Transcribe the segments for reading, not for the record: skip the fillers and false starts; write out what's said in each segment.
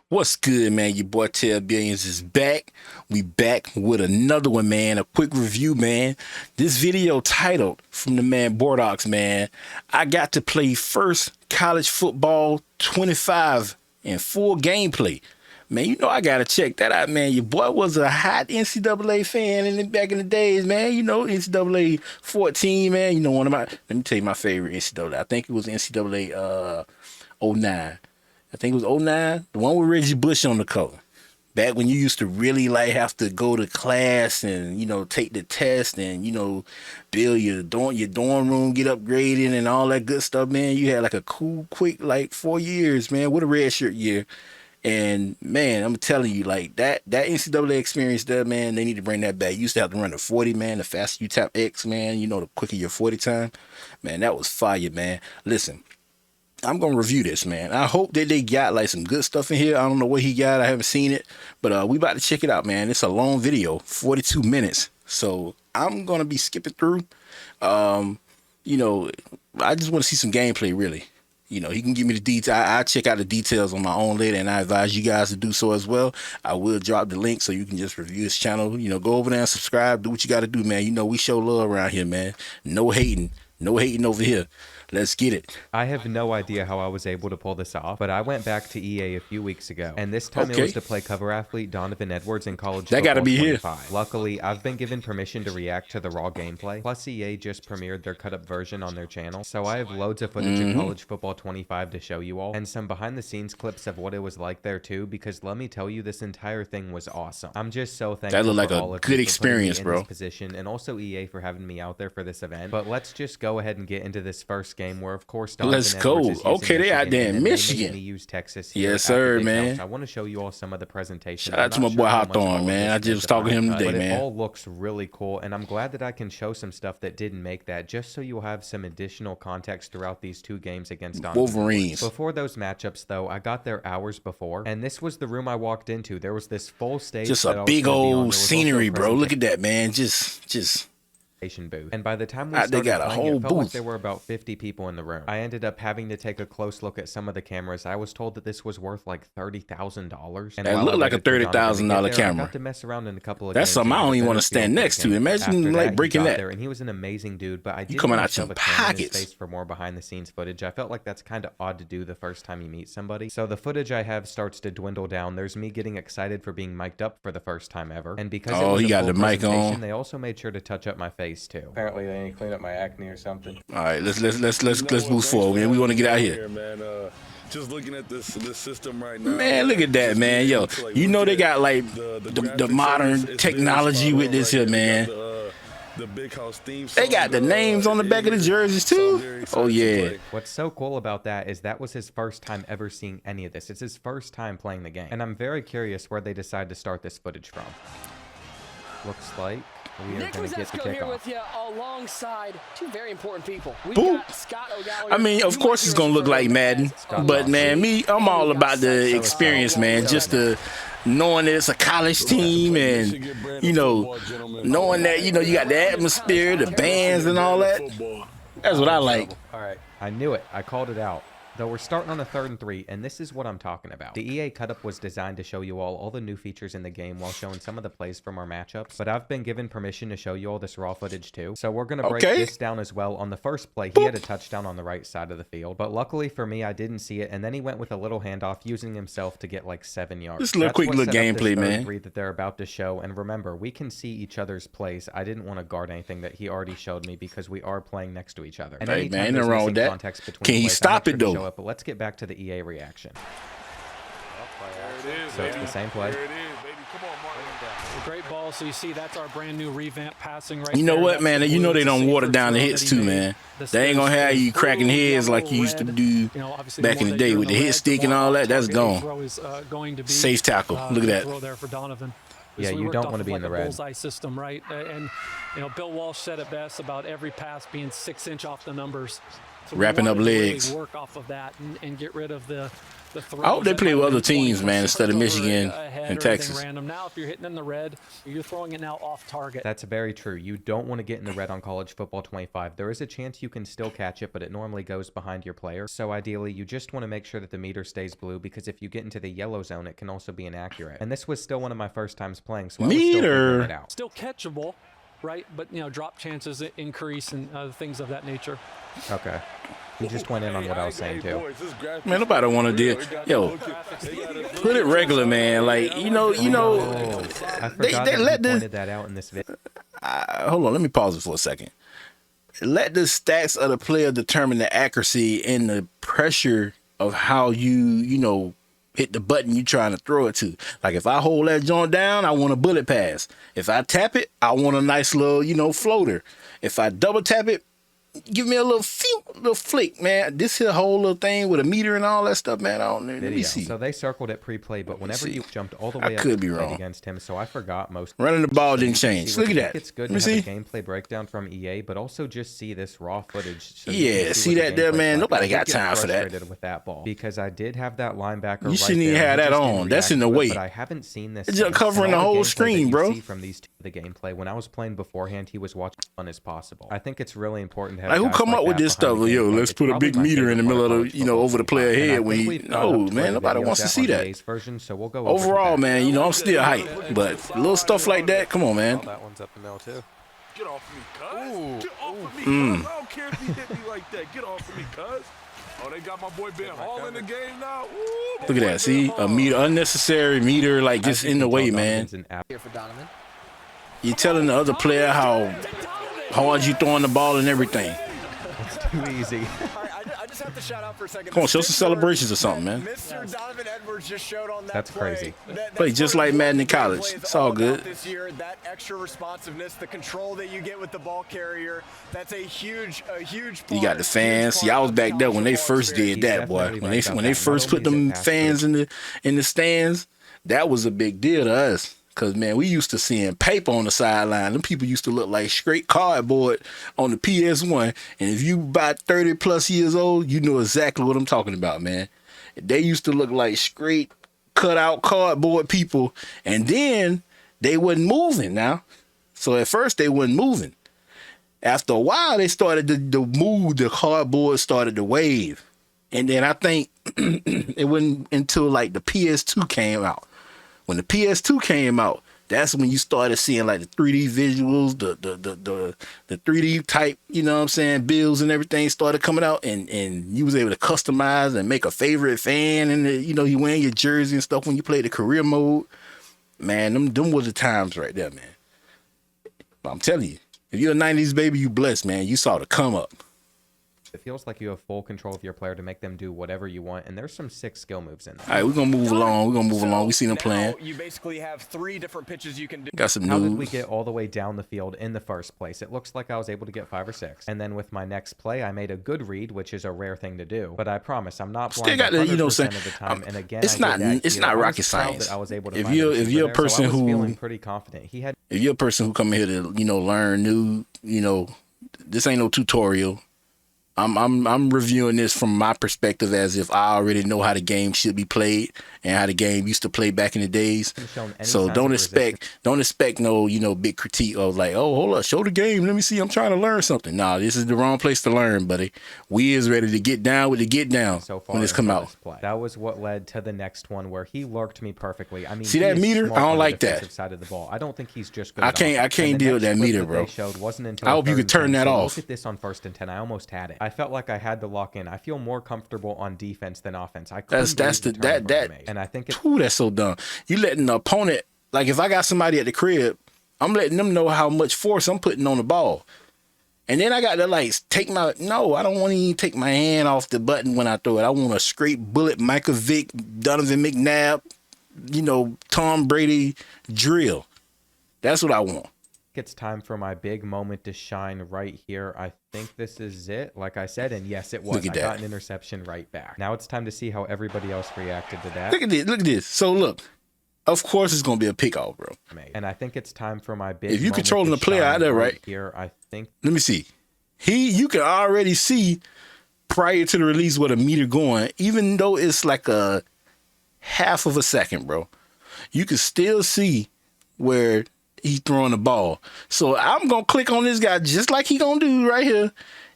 What's good, man? Your boy Tell Billions is back. We back with another one, man. A quick review, man. This video titled from the man Bordox, man. I got to play first college football 25 in full gameplay. Man, you know I gotta check that out, man. Your boy was a hot NCAA fan back in the days, man. You know, NCAA 14, man. You know, let me tell you my favorite NCAA. I think it was NCAA '09. I think it was '09, the one with Reggie Bush on the cover. Back when you used to really like have to go to class and, you know, take the test and, you know, build your dorm room, get upgraded and all that good stuff, man. You had like a cool, quick, like 4 years, man, with a red shirt year. And man, I'm telling you, like that NCAA experience there, man, they need to bring that back. You used to have to run the 40, man. The faster you tap X, man, you know, the quicker your 40 time. Man, that was fire, man. Listen, I'm gonna review this, man. I hope that they got like some good stuff in here. I don't know what he got. I haven't seen it, but we about to check it out, man. It's a long video, 42 minutes. So I'm gonna be skipping through. You know, I just want to see some gameplay, really. You know, he can give me the detail. I check out the details on my own later, and I advise you guys to do so as well. I will drop the link so you can just review his channel. You know, go over there and subscribe. Do what you got to do, man. You know, we show love around here, man. No hating over here. Let's get it. I have no idea how I was able to pull this off, but I went back to EA a few weeks ago, and this time it was to play cover athlete Donovan Edwards in college that football gotta be 25. here. Luckily, I've been given permission to react to the raw gameplay, plus EA just premiered their cut-up version on their channel, so I have loads of footage of college football 25 to show you all, and some behind-the-scenes clips of what it was like there too, because let me tell you, this entire thing was awesome. I'm just so thankful that looked like for all a of good you experience, for bro. this position, and also EA for having me out there for this event, but let's just go ahead and get into this first game where, of course, Let's go. Okay, they out there in Michigan. Use Texas here yes, sir, man. I want to show you all some of the presentation. Shout out to my boy Hawthorne, man. I just was talking to him today, man. It all looks really cool, and I'm glad that I can show some stuff that didn't make that, just so you'll have some additional context throughout these two games against Wolverines. Before those matchups, though, I got there hours before, and this was the room I walked into. There was this full stage. Just a big old scenery, bro. Look at that, man. Just. Booth. And by the time we started got a playing, whole it felt booth. like there were about 50 people in the room. I ended up having to take a close look at some of the cameras. I was told that this was worth like $30,000. And it looked like a $30,000 camera. I got to mess around in a couple of That's something I don't even want to stand next to. Imagine like breaking that. And he was an amazing dude, but I did coming out shove your a camera in his pockets face for more behind the scenes footage. I felt like that's kind of odd to do the first time you meet somebody. So the footage I have starts to dwindle down. There's me getting excited for being mic'd up for the first time ever. And because it was he got the mic on, they also made sure to touch up my face too. Apparently they ain't clean up my acne or something. All right, let's move forward, man. We want to get out here. Man, just looking at this system right now. Man, look at that, man. Yo, you know they got like the modern technology with this here, man. The Big House theme they got the names on the back of the jerseys too. Oh yeah. What's so cool about that is that was his first time ever seeing any of this. It's his first time playing the game, and I'm very curious where they decide to start this footage from. Looks like we are going to get the kickoff. Here with you alongside two very important people. I mean, of course it's going to look like Madden, but man, I'm all about the experience, man. Just knowing that it's a college team and, you know, knowing that, you know, you got the atmosphere, the bands and all that. That's what I like. All right. I knew it. I called it out. Though we're starting on a 3rd and 3, and this is what I'm talking about. The EA cut-up was designed to show you all the new features in the game while showing some of the plays from our matchups, but I've been given permission to show you all this raw footage too. So we're going to break this down as well. On the first play, he had a touchdown on the right side of the field, but luckily for me, I didn't see it, and then he went with a little handoff using himself to get like 7 yards. Just a little quick little gameplay, man. That they're about to show, and remember, we can see each other's plays. I didn't want to guard anything that he already showed me because we are playing next to each other. And hey, man, ain't nothing wrong with that. Can he stop it, though? But let's get back to the EA reaction. So it's the same play. Great ball. So you see that's our brand new revamp passing right. You know what, man? You know they don't water down the hits too, man. They ain't gonna have you cracking heads like you used to do back in the day with the hit stick and all that. That's gone. Safe tackle. Look at that. Yeah, you don't want to be in the red. Bullseye system, right? And you know, Bill Walsh said it best about every pass being 6 inch off the numbers. So wrapping up legs. Really work off of that and get rid of the the throws. I hope they that play might with have other been 20 teams, man, plus instead of yards over Michigan ahead and or anything Texas. random. Now, if you're hitting in the red, you're throwing it now off target. That's very true. You don't want to get in the red on college football 25. There is a chance you can still catch it, but it normally goes behind your player. So ideally, you just want to make sure that the meter stays blue, because if you get into the yellow zone, it can also be inaccurate. And this was still one of my first times playing, so I was still figuring it out. Still catchable, right? But, drop chances increase and things of that nature. Okay. You just went in on what I was saying, too. Man, nobody want to deal. Yo, put it regular, man. Like, I they forgot that let you pointed that out in this video. hold on, let me pause it for a second. Let the stats of the player determine the accuracy and the pressure of how you hit the button you trying to throw it to. Like, if I hold that joint down, I want a bullet pass. If I tap it, I want a nice little, floater. If I double tap it, give me a little flick, man. This here whole little thing with a meter and all that stuff, man. Let me see. So they circled it pre-play, but whenever you jumped all the way up could be and played wrong. against him, so I forgot most. Running the ball So didn't you can change. see Look at I that. think it's good Let to me have see. a gameplay breakdown from EA, but also just see this raw footage. So Yeah, see that there, man? Nobody got time for that. Frustrated with that ball, because I did have that linebacker. You shouldn't even have that on. That's in the way. But I haven't seen this. It's just since. covering And all the whole gameplay that screen, you bro. see from these the gameplay. When I was playing beforehand, he was watching as fun as possible. I think it's really important to have. Like, who guys come like up with that this behind stuff? the Yo, gameplay. let's It's put a probably big my meter in the favorite middle part of college the, football over the player 25. And I head think when we've got up no, to man, a nobody video wants to that see on that. EA's version, so we'll go over to Overall, that. man, I'm still hyped, but little stuff like that, come on, man. That one's up and now too. Get off me, cuz. Get off of me, cuz. I don't care if he hit me like that. Get off of me, cuz. Oh, they got my boy Ben Hall in the game now. Ooh, Look at that. See, a meter, unnecessary meter, like just in the way, man. Here for Donovan. You're telling the other player how hard you throwing the ball and everything. It's too easy. All right, I just have to shout out for a second. Come on, show some celebrations or something, man. Mr. Donovan Edwards just showed on that That's play. crazy. Play just like Madden in college. It's all good. This year, that extra responsiveness, the control that you get with the ball carrier, that's a huge part. You got the fans. See, I was back there when they first did that, boy. When they first put them fans in the stands, that was a big deal to us. Cause man, we used to seeing paper on the sideline. Them people used to look like straight cardboard on the PS1. And if you about 30 plus years old, you know exactly what I'm talking about, man. They used to look like straight cut out cardboard people. And then they wasn't moving now. So at first they wasn't moving. After a while, they started to move. The cardboard started to wave. And then I think it wasn't until like the PS2 came out. When the PS2 came out, that's when you started seeing like the 3D visuals, the 3D type, you know what I'm saying, builds and everything started coming out, and you was able to customize and make a favorite fan, and you wearing your jersey and stuff when you played the career mode. Man, them were the times right there, man. But I'm telling you, if you're a 90s baby, you blessed, man. You saw the come up. It feels like you have full control of your player to make them do whatever you want, and there's some sick skill moves in there. All right, we're going to move along. We seen them playing. You basically have 3 different pitches you can do. Got some How did we news. get all the way down the field in the first place? It looks like I was able to get 5 or 6. And then with my next play, I made a good read, which is a rare thing to do. But I promise, I'm not blind Still got the, 100% of the time. And again, it's not I rocket was proud science. that I was able to If find you're a if receiver you're a there, so I person was who feeling pretty confident. if you're a person who come here to learn new, this ain't no tutorial. I'm reviewing this from my perspective as if I already know how the game should be played and how the game used to play back in the days. So don't expect no big critique of like, oh, hold up, show the game, let me see, I'm trying to learn something. Nah, this is the wrong place to learn, buddy. We is ready to get down with the get down so far when it's come out. That was what led to the next one where he lurked me perfectly. I mean, see that meter? I don't like that. Side of the ball. I don't think he's just good. I can't deal with that meter, bro. I hope you could turn that off. Look at this on 1st and 10. I almost had it. I felt like I had to lock in. I feel more comfortable on defense than offense. And I think that's so dumb. You letting the opponent, like if I got somebody at the crib, I'm letting them know how much force I'm putting on the ball. And then I got to like I don't want to even take my hand off the button when I throw it. I want a straight bullet, Michael Vick, Donovan McNabb, Tom Brady drill. That's what I want. It's time for my big moment to shine right here. I think this is it, like I said, and yes, it was. I got an interception right back. Now it's time to see how everybody else reacted to that. Look at this. So look, of course it's gonna be a pick off, bro. And I think it's time for my big. If you controlling the player out there, right here, I think. Let me see. You can already see prior to the release with a meter going, even though it's like a half of a second, bro, you can still see where he's throwing the ball. So I'm going to click on this guy just like he going to do right here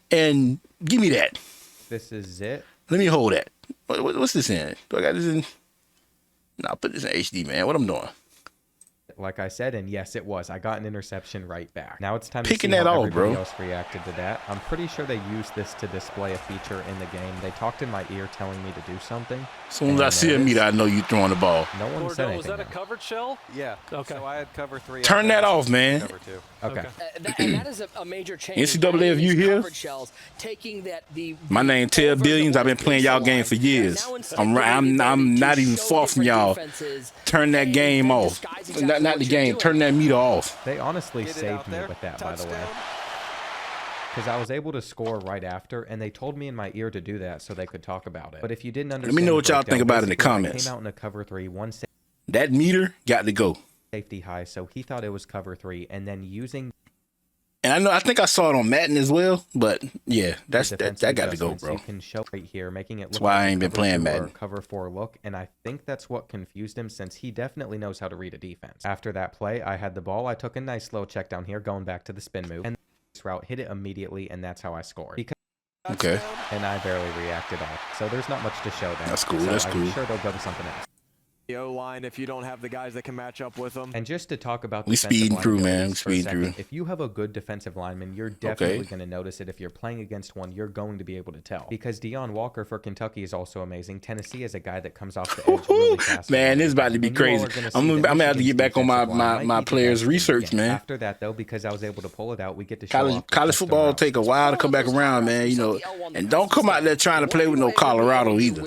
and give me that. This is it. Let me hold that. What's this in? Do I got this in? No, put this in HD, man. What I'm doing? Like I said, and yes, it was. I got an interception right back. Now it's time Picking to see that how off, everybody bro. else reacted to that. I'm pretty sure they used this to display a feature in the game. They talked in my ear telling me to do something. As soon as I see a meter, I know you throwing the ball. No one said Bordeaux, anything. was that a though. covered shell? Yeah. Okay. So I had cover 3. Turn that off, man. Cover 2. Okay. And that is a major change. NCAA, if you here, Coverage shells, taking my name Ted Billions. I've been playing y'all game for years. I'm not even far from y'all. Turn that game off. Not the game. Turn that meter off. They honestly Get it saved out me there. with that, by the way. Touchdown. Because I was able to score right after, and they told me in my ear to do that so they could talk about it. But if you didn't understand, Let me know what the y'all breakdown, think about it in the basically, I comments. Came out in a cover 3, one That meter got to go. safety high, so he thought it was cover 3, and then using And I think I saw it on Madden as well, but yeah, that defensive got to go, adjustments, bro. you can show right here, making it look why like I a ain't been cover playing 2 or Madden. a cover 4 look, and I think that's what confused him since he definitely knows how to read a defense. After that play, I had the ball. I took a nice slow check down here, going back to the spin move, and this route hit it immediately, and that's how I scored. Because Okay. and I barely reacted on it, so there's not much to show there. That's cool, So that's I'm cool. sure they'll go to something else. The O-line, if you don't have the guys that can match up with them. And just to talk about We defensive speeding line through, man. abilities We for a speeding second, through. If you have a good defensive lineman, you're definitely going to notice it. If you're playing against one, you're going to be able to tell. Because Deion Walker for Kentucky is also amazing. Tennessee is a guy that comes off the edge really fast. Man, this is about to be And you all crazy. are gonna see I'm that gonna have to get back on Michigan's defensive line my might be the players' best in the research, game. man. After that, though, because I was able to pull it out, we get to show off the College custom football routes. take a while to come back around, man. You know, and don't come out there trying to play with no Colorado either.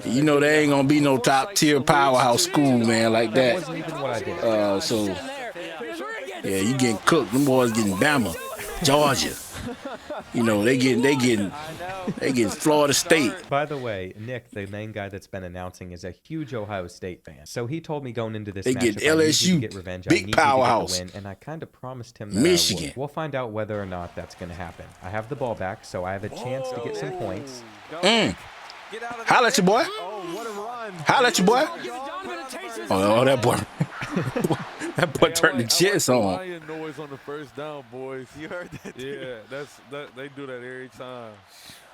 You know, they ain't gonna be no top tier powerhouse school, man, like That that. wasn't even what I did. So yeah, you getting cooked. Them boys getting Bama, Georgia. You know, they getting Florida State. By the way, Nick, the main guy that's been announcing, is a huge Ohio State fan. So he told me going into this They matchup, get I need you LSU, to get revenge. I big need you to get the powerhouse. win, and I kind of promised him that I Michigan. would. We'll find out whether or not that's going to happen. I have the ball back, so I have a chance to get some points. Get out of Holla at your boy. Oh, what a run. Holla at your boy. Oh, that boy. That boy turned the jets on. Lion noise on the first down, boys. You heard that? Yeah, they do that every time.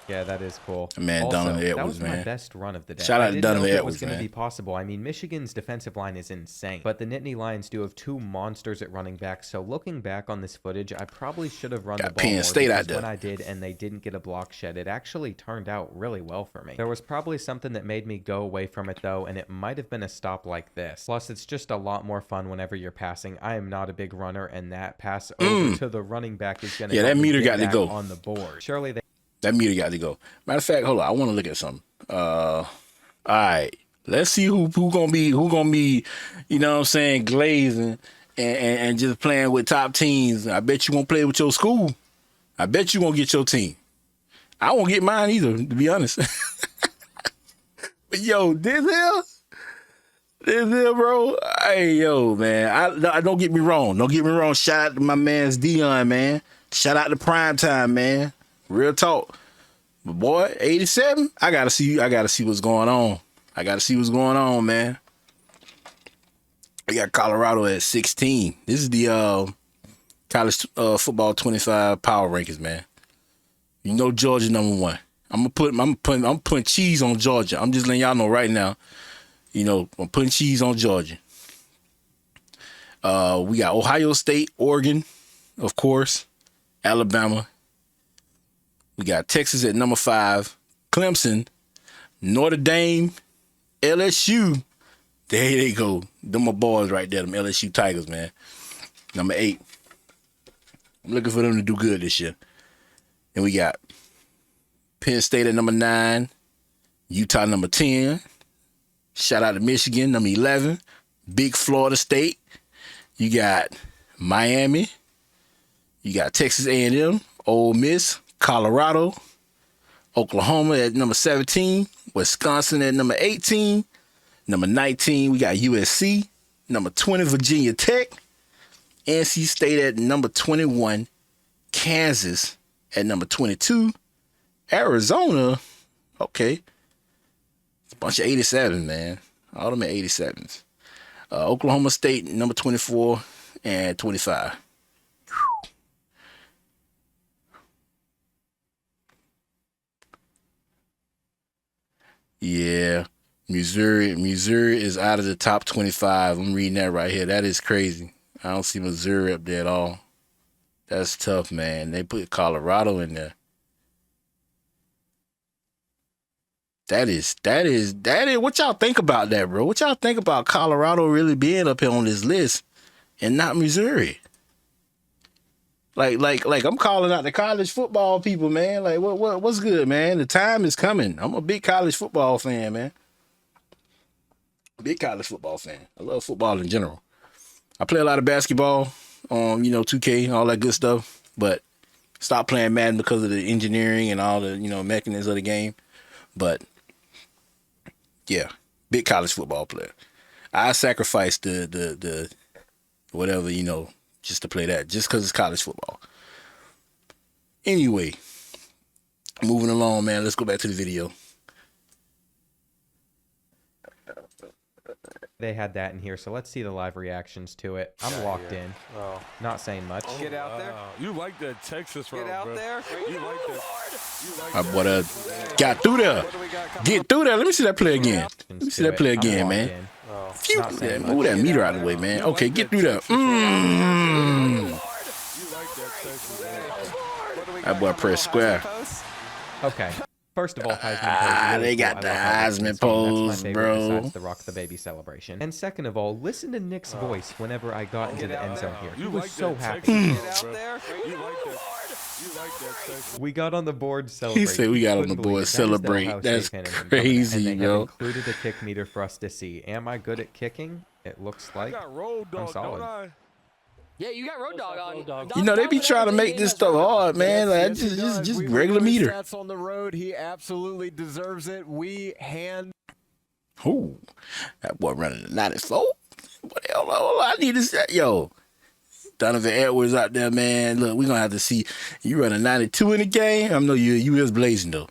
Yeah, that is cool. Man, also, Donovan that Edwards, was my man. best run of the day. Shout out I to didn't know Donovan if it Edwards, was going to man. be possible. I mean, Michigan's defensive line is insane, but the Nittany Lions do have 2 monsters at running back. So looking back on this footage, I probably should have run Got the ball Penn more State out because there. when I did and they didn't get a block shed, it actually turned out really well for me. There was probably something that made me go away from it though, and it might have been a stop like this. Plus, it's just a lot more fun whenever you're passing. I am not a big runner, and that pass over to the running back is going to Yeah, that meter got to go. on the board. Surely they That meter got to go. Matter of fact, hold on. I want to look at something. All right. Let's see who gonna be, you know what I'm saying, glazing and just playing with top teams. I bet you won't play with your school. I bet you won't get your team. I won't get mine either, to be honest. But yo, this here, bro. Hey, yo, man. I don't get me wrong. Don't get me wrong. Shout out to my man's Dion, man. Shout out to Primetime, man. Real talk. But boy, 87, I gotta see what's going on. I gotta see what's going on, man. We got Colorado at 16. This is the college football 25 power rankings, man. You know Georgia #1. I'm putting cheese on Georgia. I'm just letting y'all know right now. You know, I'm putting cheese on Georgia. We got Ohio State, Oregon, of course, Alabama. We got Texas at #5, Clemson, Notre Dame, LSU. There they go. Them my boys right there, them LSU Tigers, man. #8. I'm looking for them to do good this year. And we got Penn State at #9, Utah #10. Shout out to Michigan, #11. Big Florida State. You got Miami. You got Texas A&M, Ole Miss, Colorado, Oklahoma at #17, Wisconsin at #18, #19 we got USC, #20 Virginia Tech, NC State at #21, Kansas at #22, Arizona. Okay. It's a bunch of 87, man. All them at 87s. Oklahoma State, number 24 and 25. Yeah. Missouri is out of the top 25. I'm reading that right here. That is crazy. I don't see Missouri up there at all. That's tough, man. They put Colorado in there. That is. What y'all think about that, bro? What y'all think about Colorado really being up here on this list and not Missouri? Like I'm calling out the college football people, man. Like, what's good, man? The time is coming. I'm a big college football fan, man. Big college football fan. I love football in general. I play a lot of basketball, 2K, all that good stuff, but stopped playing Madden because of the engineering and all the, mechanisms of the game. But yeah, big college football player. I sacrificed the whatever, just to play that, just because it's college football. Anyway, moving along, man. Let's go back to the video. They had that in here, so let's see the live reactions to it. I'm locked in. Oh. Not saying much. Get out there. You like that Texas route, Get out bro. there. You like that. I boy, got through there. Get through there. Let me see that play again. Let me see that play again, man. Phew, Not saying move that meter out of the way, man. Okay, get through there. That boy press square. Okay. First of all, Heisman pose. They got the Heisman pose, bro. Besides the Rock the Baby celebration. And second of all, listen to Nick's voice whenever I got into the end zone here. He was so happy. Get out there. You like that Texas. We got on the board celebrate. He said we got on Couldn't the believe board it. celebrate. That is That's the Ohio State fan in him crazy, coming in. And they bro. have included a kick meter for us to see. Am I good at kicking? It looks I like got road dog, I'm solid. don't I? Yeah, you got road dog on. Road dog. They be trying to make this stuff hard, man. Like, Yes, he does. just We regular review his meter. stats on the road. He absolutely deserves it. We hand. Ooh, that boy running the 94. What the hell? All I need is that. Yo, Donovan Edwards out there, man. Look, we're going to have to see. You run a 92 in the game. I know you is blazing, though.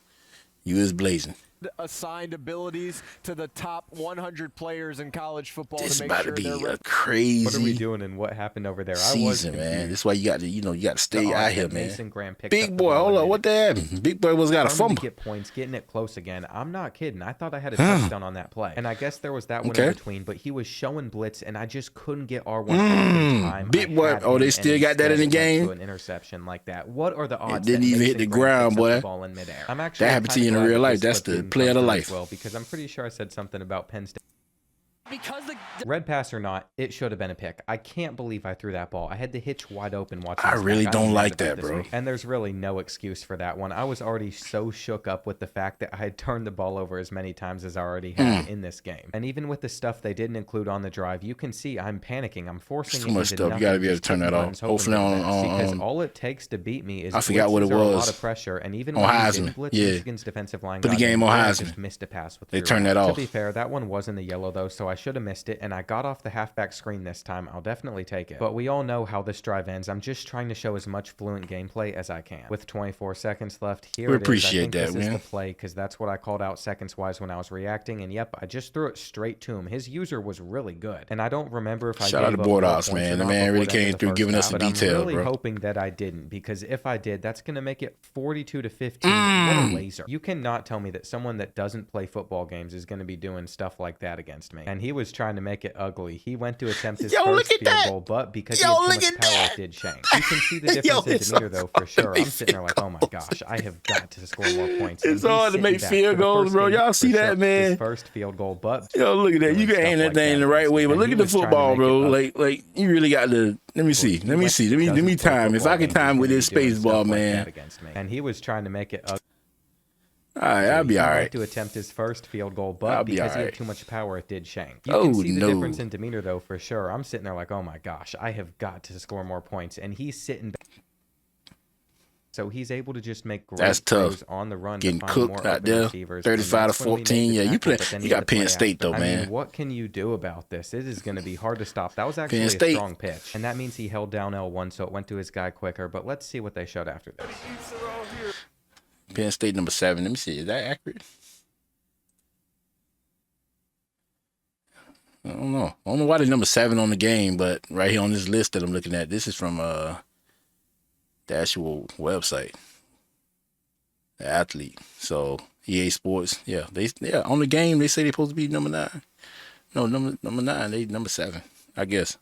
You is blazing. Assigned abilities to the top 100 players in college football This to make about sure to be they're a crazy what are we doing and what happened over there? I was season, man. confused. That's why you got to stay out here, man. Mason Graham picked up Big the boy, ball hold and on. made What it. that happened? Big boy was got a Determined fumble. to get points, getting it close again. I'm not kidding. I thought I had a touchdown on that play. And I guess there was that one Okay. in between, but he was showing blitz, and I just couldn't get R1 in time. Big I boy. had Oh, they him, still and got that in the instead it went game? to an interception like that. What are the odds didn't that even hit Mason the Graham ground, picks up boy. the ball in midair? I'm actually That happened to kinda you in glad real that life. this That's slip the didn't play of come the through life. as well, because I'm pretty sure I said something about Penn State. Because the Red pass or not, it should have been a pick. I can't believe I threw that ball. I had the hitch wide open watching I this really back. don't I'm like mad about that, this bro. week. And there's really no excuse for that one. I was already so shook up with the fact that I had turned the ball over as many times as I already had in this game. And even with the stuff they didn't include on the drive, you can see I'm panicking. I'm forcing Too it much into stuff. You nothing, gotta be able to just turn that hitting off. buttons, hoping Hopefully for the on- best. on- Because on- all it takes to beat me is I forgot what it blitzes are a lot was. of pressure. And even On when we Heisman. didn't blitz, Yeah. Michigan's defensive line Put the got game in, on and I Heisman. just missed a pass with They three turned routes. that off. To be fair, that one was in the yellow though, so I should have missed it, and I got off the halfback screen this time. I'll definitely take it. But we all know how this drive ends. I'm just trying to show as much fluent gameplay as I can. With 24 seconds left, here We it is. appreciate I think that, this man. is the play, because that's what I called out seconds-wise when I was reacting. And yep, I just threw it straight to him. His user was really good. And I don't remember if I Shout out gave to up more Bordox, points man. or The not man before really the end came of the through first giving us half, the but detail, I'm really bro. hoping that I didn't, because if I did, that's going to make it 42-15. What a laser. You cannot tell me that someone that doesn't play football games is going to be doing stuff like that against me. And he was trying to make it ugly. He went to attempt his Yo, first look at field that. goal, but because Yo, he had look too at much power, that. it did shank. You can see the Yo, difference in it's demeanor, hard though, to for sure. make I'm sitting there like, oh my field gosh, I have got to score more points. And It's he's hard to sitting make back field for the goals, first bro. game Y'all for see that, sure. man? His first field goal, but Yo, look at that. You doing can aim stuff that like thing the right against way, me. but And look he at the was trying to football, make it bro. up. Like you really got to. Let me see. Let me see. Let me time. If I can time with this space ball, man. And he was trying to make it ugly. All right, I'll be He all went right. to attempt his first field goal, I'll but be because he alright. had too much power, it did shank. You Oh, can see the no. difference in demeanor, though, for sure. I'm sitting there like, oh my gosh, I have got to score more points. And he's sitting back. So he's able to just make great That's tough. throws on the run, Getting to find cooked more out open there, receivers. 35 And to that's when we made 14. the Yeah, you tackle, play. but then You he got had to Penn play State after. though, I man. mean, what can you do about this? It is going to be hard to stop. That was actually a State. strong pitch, and that means he held down L1, so it went to his guy quicker. But let's see what they showed after this. Penn State number 7. Let me see. Is that accurate? I don't know. I don't know why they're number 7 on the game, but right here on this list that I'm looking at, this is from the actual website, the athlete. So EA Sports, yeah, on the game they say they're supposed to be number 9. No, number 9. They number 7, I guess.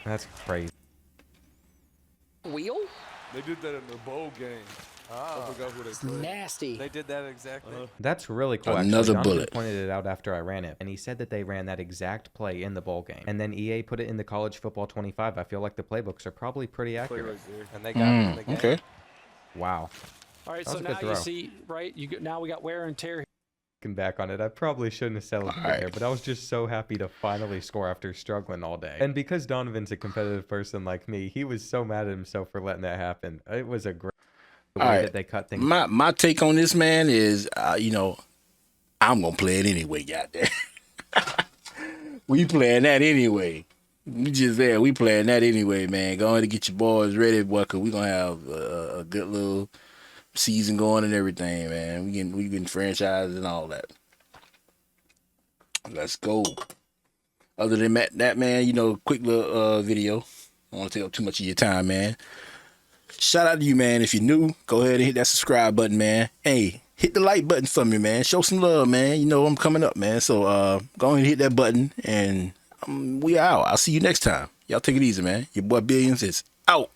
That's crazy. Wheel? They did that in the bowl game. I forgot who they played. Nasty. They did that exactly. That's really cool. Another Donovan bullet. pointed it out after I ran it, and he said that they ran that exact play in the bowl game. And then EA put it in the College Football 25. I feel like the playbooks are probably pretty Play accurate. right there. And they got it in the game. Okay. Wow. All right, That so was a now good you throw. see, right? Now we got wear and tear. Looking back on it, I probably shouldn't have celebrated All right. there, but I was just so happy to finally score after struggling all day. And because Donovan's a competitive person like me, he was so mad at himself for letting that happen. It was a great way All right. that they cut things. My take on this, man, is I'm gonna play it anyway. Goddamn, we playing that anyway. We playing that anyway, man. Go ahead and get your boys ready, boy, cause we gonna have a good little season going and everything, man. We getting franchises and all that. Let's go. Other than that, man, quick little video. I don't want to take up too much of your time, man. Shout out to you, man. If you're new, go ahead and hit that subscribe button, man. Hey, hit the like button for me, man. Show some love, man. You know I'm coming up, man. So go ahead and hit that button, and we out. I'll see you next time. Y'all take it easy, man. Your boy Billions is out.